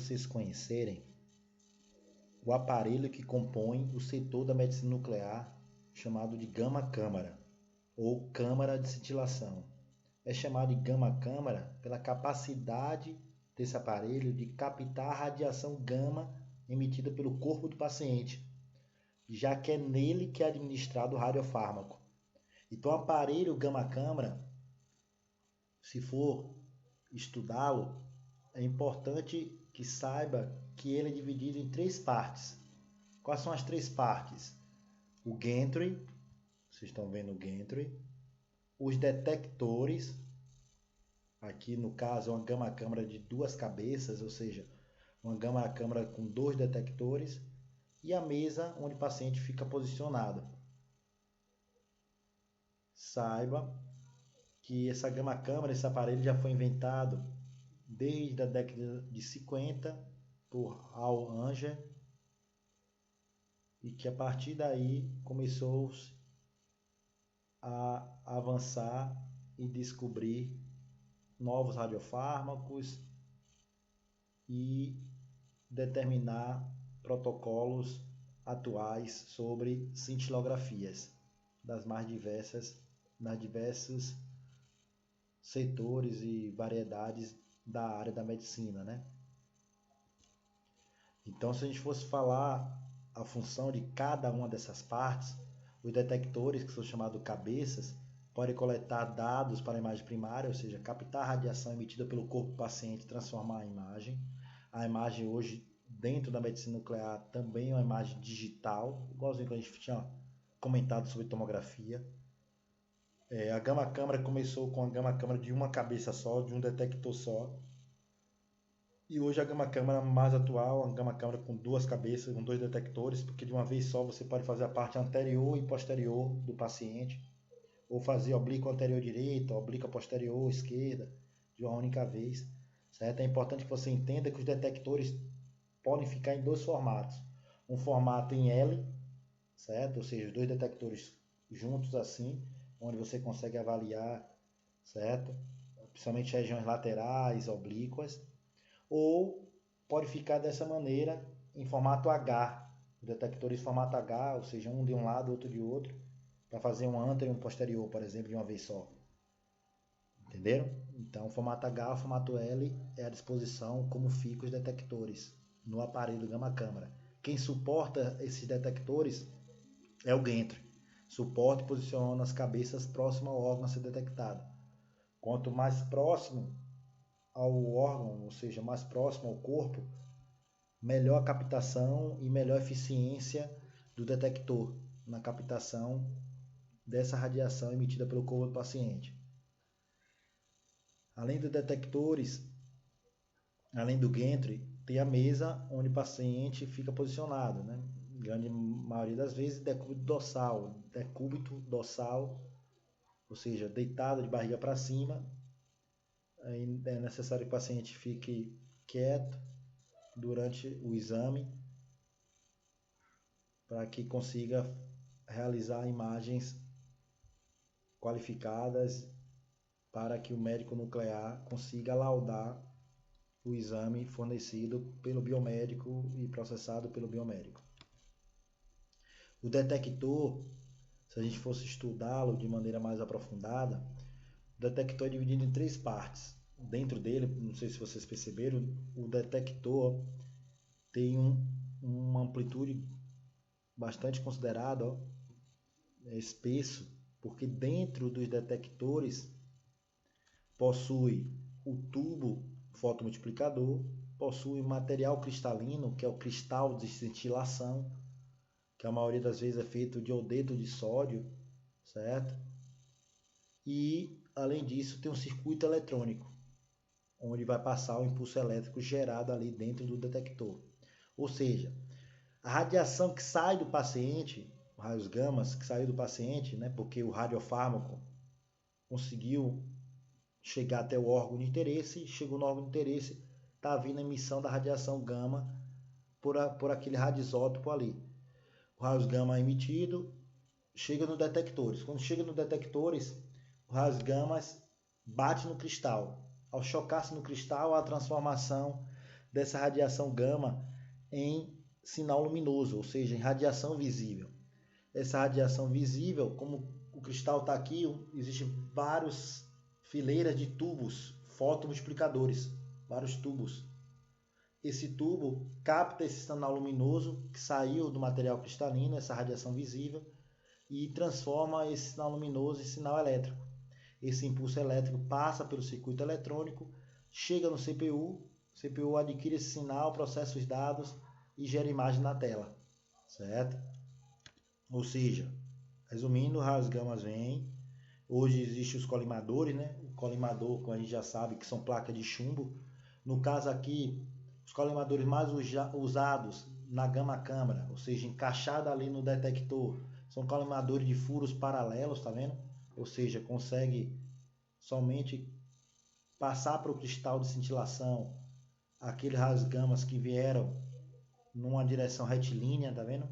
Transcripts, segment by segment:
vocês conhecerem o aparelho que compõe o setor da medicina nuclear, chamado de gama-câmara, ou câmara de cintilação. É chamado de gama-câmara pela capacidade desse aparelho de captar a radiação gama emitida pelo corpo do paciente, já que é nele que é administrado o radiofármaco. Então, o aparelho gama-câmara, se for estudá-lo, é importante que saiba que ele é dividido em 3 partes. Quais são as 3 partes? O gantry, vocês estão vendo o gantry, os detectores, aqui no caso é uma gama-câmara de 2 cabeças, ou seja, uma gama-câmara com 2 detectores, e a mesa onde o paciente fica posicionado. Saiba que essa gama-câmara, esse aparelho já foi inventado desde a década de 50 por Al Anger, e que a partir daí começou a avançar e descobrir novos radiofármacos e determinar protocolos atuais sobre cintilografias das mais diversos setores e variedades da área da medicina, né? Então, se a gente fosse falar a função de cada uma dessas partes, os detectores, que são chamados cabeças, podem coletar dados para a imagem primária, ou seja, captar a radiação emitida pelo corpo do paciente e transformar a imagem. A imagem hoje, dentro da medicina nuclear, também é uma imagem digital, igualzinho que a gente tinha comentado sobre tomografia. A gama-câmara começou com a gama-câmara de uma cabeça só, de um detector só. E hoje a gama-câmara mais atual é uma gama-câmara com 2 cabeças, com 2 detectores, porque de uma vez só você pode fazer a parte anterior e posterior do paciente, ou fazer oblíqua anterior direita, oblíqua posterior esquerda, de uma única vez, certo? É importante que você entenda que os detectores podem ficar em 2 formatos. Um formato em L, certo? Ou seja, os 2 detectores juntos assim, onde você consegue avaliar, certo? Principalmente regiões laterais, oblíquas. Ou pode ficar dessa maneira em formato H, detectores em formato H, ou seja, um de um lado, outro de outro, para fazer um anterior e um posterior, por exemplo, de uma vez só. Entenderam? Então, o formato H, o formato L é a disposição como ficam os detectores no aparelho gama-câmara. Quem suporta esses detectores é o gantry. Suporta e posiciona as cabeças próximas ao órgão a ser detectado. Quanto mais próximo ao órgão, ou seja, mais próximo ao corpo, melhor a captação e melhor a eficiência do detector na captação dessa radiação emitida pelo corpo do paciente. Além dos detectores, além do gantry, tem a mesa onde o paciente fica posicionado, né? Grande maioria das vezes decúbito dorsal, ou seja, deitado de barriga para cima. É necessário que o paciente fique quieto durante o exame para que consiga realizar imagens qualificadas para que o médico nuclear consiga laudar o exame fornecido pelo biomédico e processado pelo biomédico. O detector, se a gente fosse estudá-lo de maneira mais aprofundada, o detector é dividido em 3 partes. Dentro dele, não sei se vocês perceberam, o detector tem uma amplitude bastante considerada, espesso, porque dentro dos detectores possui o tubo fotomultiplicador, possui material cristalino, que é o cristal de cintilação, que a maioria das vezes é feito de iodeto de sódio, certo? E, além disso, tem um circuito eletrônico, onde vai passar o impulso elétrico gerado ali dentro do detector. Ou seja, a radiação que sai do paciente, raios gamas que saiu do paciente, né, porque o radiofármaco conseguiu chegar até o órgão de interesse, chegou no órgão de interesse, está vindo a emissão da radiação gama por aquele radisótopo ali. O raios gama emitido chega nos detectores. Quando chega nos detectores, os raios gamas bate no cristal. Ao chocar-se no cristal, há a transformação dessa radiação gama em sinal luminoso, ou seja, em radiação visível. Essa radiação visível, como o cristal está aqui, existem várias fileiras de tubos fotomultiplicadores, vários tubos. Esse tubo capta esse sinal luminoso que saiu do material cristalino, essa radiação visível, e transforma esse sinal luminoso em sinal elétrico. Esse impulso elétrico passa pelo circuito eletrônico, chega no CPU, o CPU adquire esse sinal, processa os dados e gera imagem na tela, certo? Ou seja, resumindo, raios gamas vêm. Hoje existem os colimadores, né? O colimador, como a gente já sabe, que são placas de chumbo. No caso aqui, os colimadores mais usados na gama câmara, ou seja, encaixado ali no detector, são colimadores de furos paralelos, tá vendo? Ou seja, consegue somente passar para o cristal de cintilação aqueles raios gamas que vieram numa direção retilínea, tá vendo?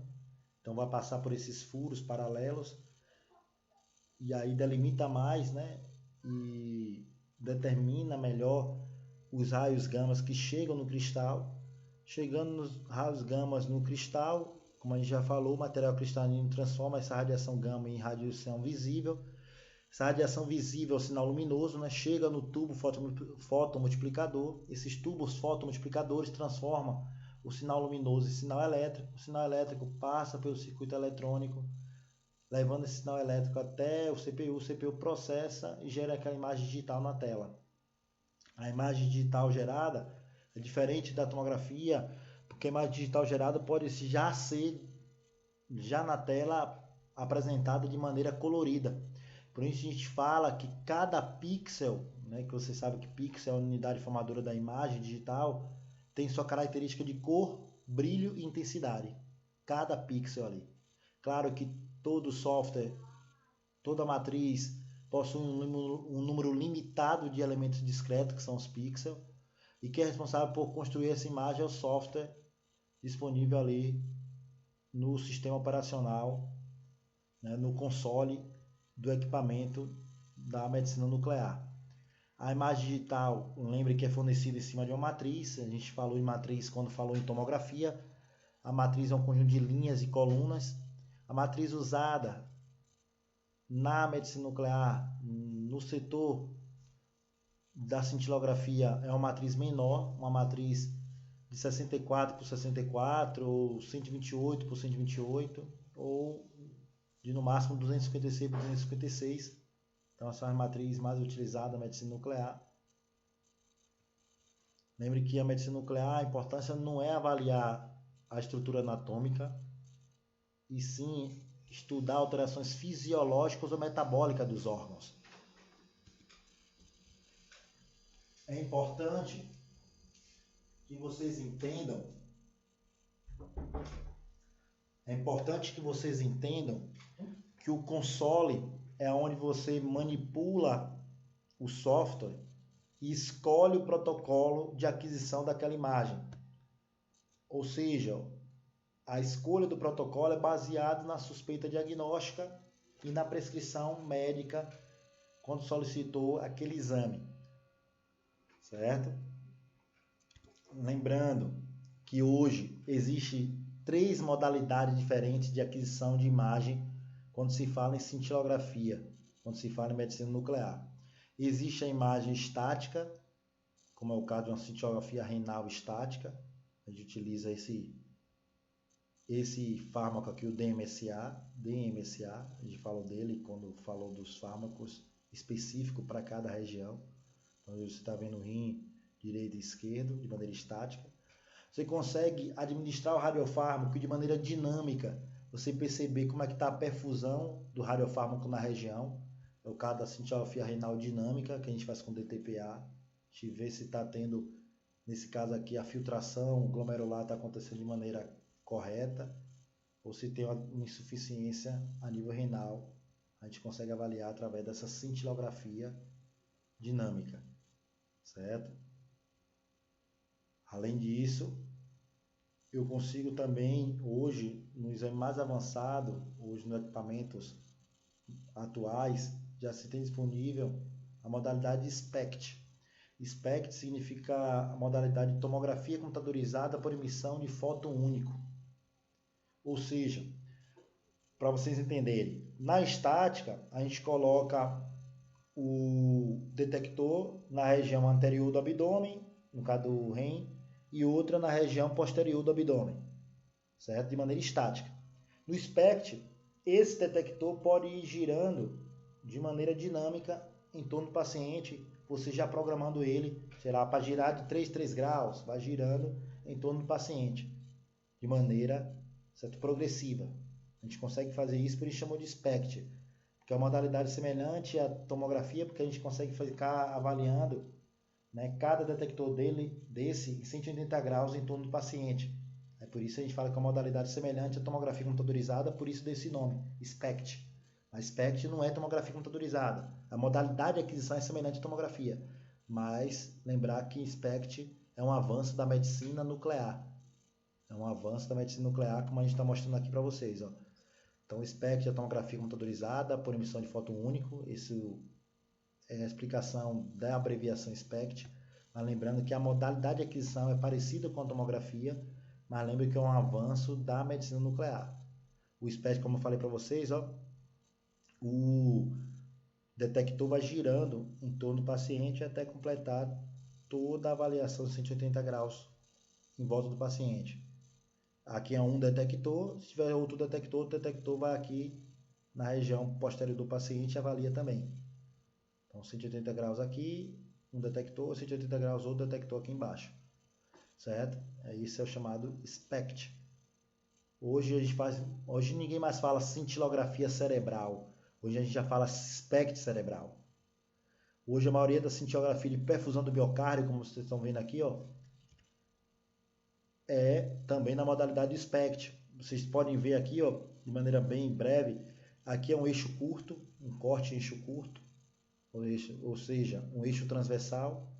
Então vai passar por esses furos paralelos e aí delimita mais, né? E determina melhor os raios gamas que chegam no cristal. Chegando nos raios gamas no cristal, como a gente já falou, o material cristalino transforma essa radiação gama em radiação visível. Essa radiação visível é o sinal luminoso, né? Chega no tubo fotomultiplicador. Esses tubos fotomultiplicadores transformam o sinal luminoso em sinal elétrico. O sinal elétrico passa pelo circuito eletrônico, levando esse sinal elétrico até o CPU. O CPU processa e gera aquela imagem digital na tela. A imagem digital gerada é diferente da tomografia, porque a imagem digital gerada pode já ser, já na tela, apresentada de maneira colorida. Por isso a gente fala que cada pixel, né, que você sabe que pixel é a unidade formadora da imagem digital, tem sua característica de cor, brilho e intensidade. Cada pixel ali. Claro que todo software, toda matriz possui um número limitado de elementos discretos, que são os pixels, e quem é responsável por construir essa imagem é o software disponível ali no sistema operacional, né, no console do equipamento da medicina nuclear. A imagem digital, lembre que é fornecida em cima de uma matriz. A gente falou em matriz quando falou em tomografia. A matriz é um conjunto de linhas e colunas. A matriz usada na medicina nuclear, no setor da cintilografia, é uma matriz menor, uma matriz de 64 por 64, ou 128 por 128, ou de no máximo 256 por 256. Então, essa é a matriz mais utilizada na medicina nuclear. Lembre que a medicina nuclear, a importância não é avaliar a estrutura anatômica, e sim estudar alterações fisiológicas ou metabólicas dos órgãos. É importante que vocês entendam que o console é onde você manipula o software e escolhe o protocolo de aquisição daquela imagem. Ou seja, a escolha do protocolo é baseada na suspeita diagnóstica e na prescrição médica quando solicitou aquele exame, certo? Lembrando que hoje existe 3 modalidades diferentes de aquisição de imagem quando se fala em cintilografia, quando se fala em medicina nuclear. Existe a imagem estática, como é o caso de uma cintilografia renal estática. A gente utiliza esse fármaco aqui, o DMSA, a gente falou dele quando falou dos fármacos específicos para cada região. Então você está vendo o rim direito e esquerdo de maneira estática. Você consegue administrar o radiofármaco de maneira dinâmica, você perceber como é que está a perfusão do radiofármaco na região. É o caso da cintilografia renal dinâmica, que a gente faz com DTPA. A gente vê se está tendo, nesse caso aqui, a filtração glomerular está acontecendo de maneira correta, ou se tem uma insuficiência a nível renal. A gente consegue avaliar através dessa cintilografia dinâmica, certo? Além disso, eu consigo também, hoje, no exame mais avançado, hoje nos equipamentos atuais, já se tem disponível a modalidade SPECT. SPECT significa a modalidade de tomografia computadorizada por emissão de fóton único. Ou seja, para vocês entenderem, na estática a gente coloca o detector na região anterior do abdômen, no caso do rim, e outra na região posterior do abdômen, certo? De maneira estática. No SPECT, esse detector pode ir girando de maneira dinâmica em torno do paciente, você já programando ele, sei lá, para girar de 3 graus, vai girando em torno do paciente, de maneira, certo, progressiva. A gente consegue fazer isso, por isso chamou de SPECT, que é uma modalidade semelhante à tomografia, porque a gente consegue ficar avaliando, né, cada detector desse em 180 graus em torno do paciente. É por isso que a gente fala que é uma modalidade semelhante à tomografia computadorizada, por isso desse nome, SPECT. Mas SPECT não é tomografia computadorizada. A modalidade de aquisição é semelhante à tomografia. Mas lembrar que SPECT é um avanço da medicina nuclear. É um avanço da medicina nuclear, como a gente está mostrando aqui para vocês. Ó. Então, SPECT é tomografia computadorizada por emissão de fóton único. Isso é a explicação da abreviação SPECT. Mas lembrando que a modalidade de aquisição é parecida com a tomografia, mas lembre que é um avanço da medicina nuclear. O SPECT, como eu falei para vocês, ó, o detector vai girando em torno do paciente até completar toda a avaliação de 180 graus em volta do paciente. Aqui é um detector, se tiver outro detector, o detector vai aqui na região posterior do paciente e avalia também. Então 180 graus aqui, um detector, 180 graus outro detector aqui embaixo. Certo? Isso é o chamado SPECT. Hoje ninguém mais fala cintilografia cerebral. Hoje a gente já fala SPECT cerebral. Hoje a maioria da cintilografia de perfusão do miocárdio, como vocês estão vendo aqui, ó, é também na modalidade SPECT. Vocês podem ver aqui, ó, de maneira bem breve, aqui é um eixo curto, um corte em eixo curto, ou seja, um eixo transversal.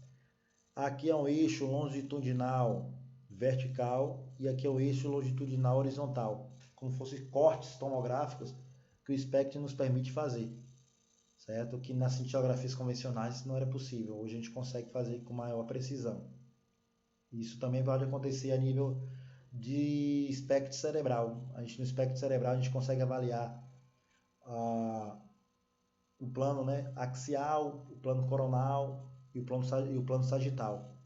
Aqui é um eixo longitudinal vertical e aqui é o eixo longitudinal horizontal, como fossem cortes tomográficos que o SPECT nos permite fazer, certo? Que nas cintilografias convencionais isso não era possível. Hoje a gente consegue fazer com maior precisão. Isso também pode acontecer a nível de SPECT cerebral. No SPECT cerebral a gente consegue avaliar o plano, né, axial, o plano coronal e o plano sagital.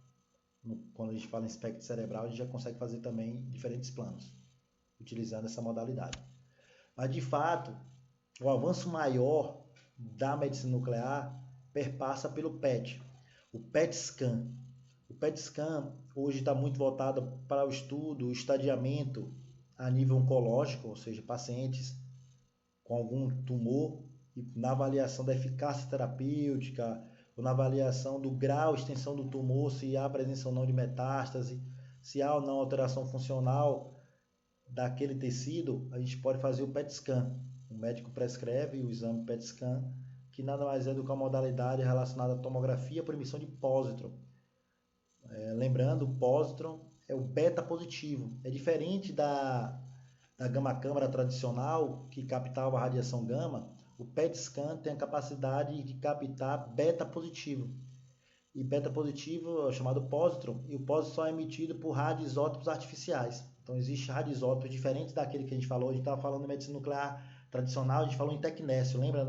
Quando a gente fala em SPECT cerebral, a gente já consegue fazer também diferentes planos, utilizando essa modalidade. Mas, de fato, o avanço maior da medicina nuclear perpassa pelo PET, o PET scan. O PET scan hoje está muito voltado para o estudo, o estadiamento a nível oncológico, ou seja, pacientes com algum tumor, e na avaliação da eficácia terapêutica, ou na avaliação do grau de extensão do tumor, se há presença ou não de metástase, se há ou não alteração funcional daquele tecido, a gente pode fazer o PET scan. O médico prescreve o exame PET scan, que nada mais é do que uma modalidade relacionada à tomografia por emissão de pósitron. Lembrando, o pósitron é o beta positivo. É diferente da gama-câmara tradicional, que captava a radiação gama. O PET scan tem a capacidade de captar beta positivo. E beta positivo é chamado pósitron, e o pósitron só é emitido por radioisótopos artificiais. Então, existe radioisótopos diferentes daquele que a gente falou. A gente estava falando de medicina nuclear tradicional, a gente falou em tecnécio. Lembra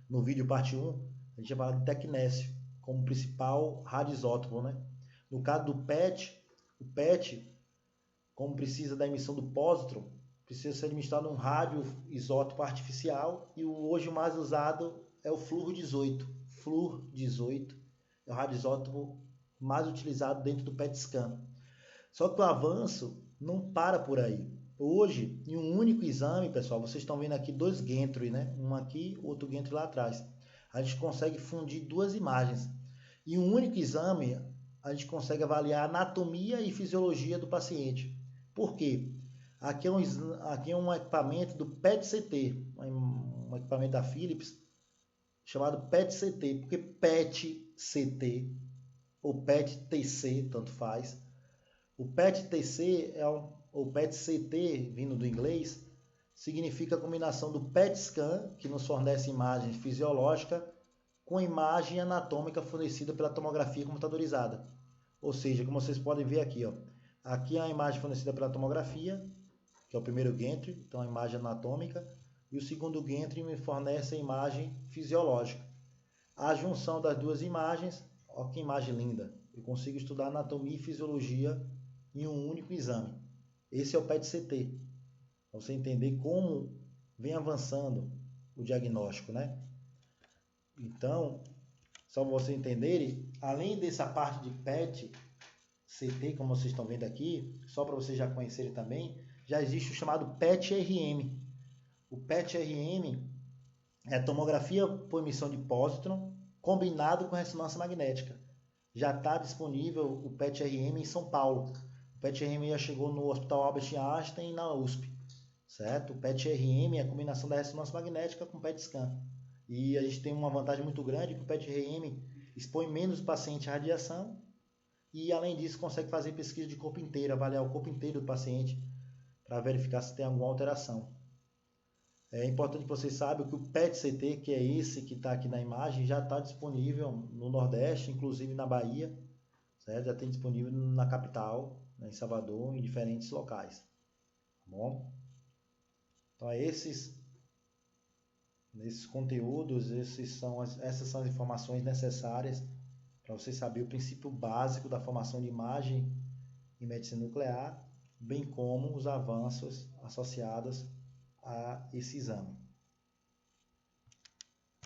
no vídeo parte 1? A gente ia falar de tecnécio como principal radioisótopo, né? No caso do PET, o PET, como precisa da emissão do pósitron, precisa ser administrado um radioisótopo artificial, e hoje o mais usado é o flúor 18. Flúor 18 é o radioisótopo mais utilizado dentro do PET scan. Só que o avanço não para por aí. Hoje, em um único exame, pessoal, vocês estão vendo aqui dois gantry, né? Um aqui, outro gantry lá atrás. A gente consegue fundir duas imagens. Em um único exame, a gente consegue avaliar a anatomia e fisiologia do paciente. Por quê? Aqui é um equipamento do PET-CT, um equipamento da Philips, chamado PET-CT. Por que PET-CT ou PET-TC, tanto faz? O PET-TC ou PET-CT, vindo do inglês, significa a combinação do PET scan, que nos fornece imagem fisiológica, com a imagem anatômica fornecida pela tomografia computadorizada. Ou seja, como vocês podem ver aqui, ó, aqui é a imagem fornecida pela tomografia, que é o primeiro gantry, então a imagem anatômica, e o segundo gantry me fornece a imagem fisiológica. A junção das duas imagens, olha que imagem linda, eu consigo estudar anatomia e fisiologia em um único exame. Esse é o PET-CT, para você entender como vem avançando o diagnóstico, né? Então, só para vocês entenderem, além dessa parte de PET-CT, como vocês estão vendo aqui, só para vocês já conhecerem também, já existe o chamado PET-RM. O PET-RM é a tomografia por emissão de pósitron combinado com ressonância magnética. Já está disponível o PET-RM em São Paulo. O PET-RM já chegou no Hospital Albert Einstein e na USP, certo? O PET-RM é a combinação da ressonância magnética com PET-scan. E a gente tem uma vantagem muito grande, que o PET-RM expõe menos o paciente à radiação e, além disso, consegue fazer pesquisa de corpo inteiro, avaliar o corpo inteiro do paciente para verificar se tem alguma alteração. É importante que vocês saibam que o PET-CT, que é esse que está aqui na imagem, já está disponível no Nordeste, inclusive na Bahia, certo? Já tem disponível na capital, em Salvador, em diferentes locais. Tá bom? Então, esses conteúdos, essas são as informações necessárias para você saber o princípio básico da formação de imagem em medicina nuclear, bem como os avanços associados a esse exame.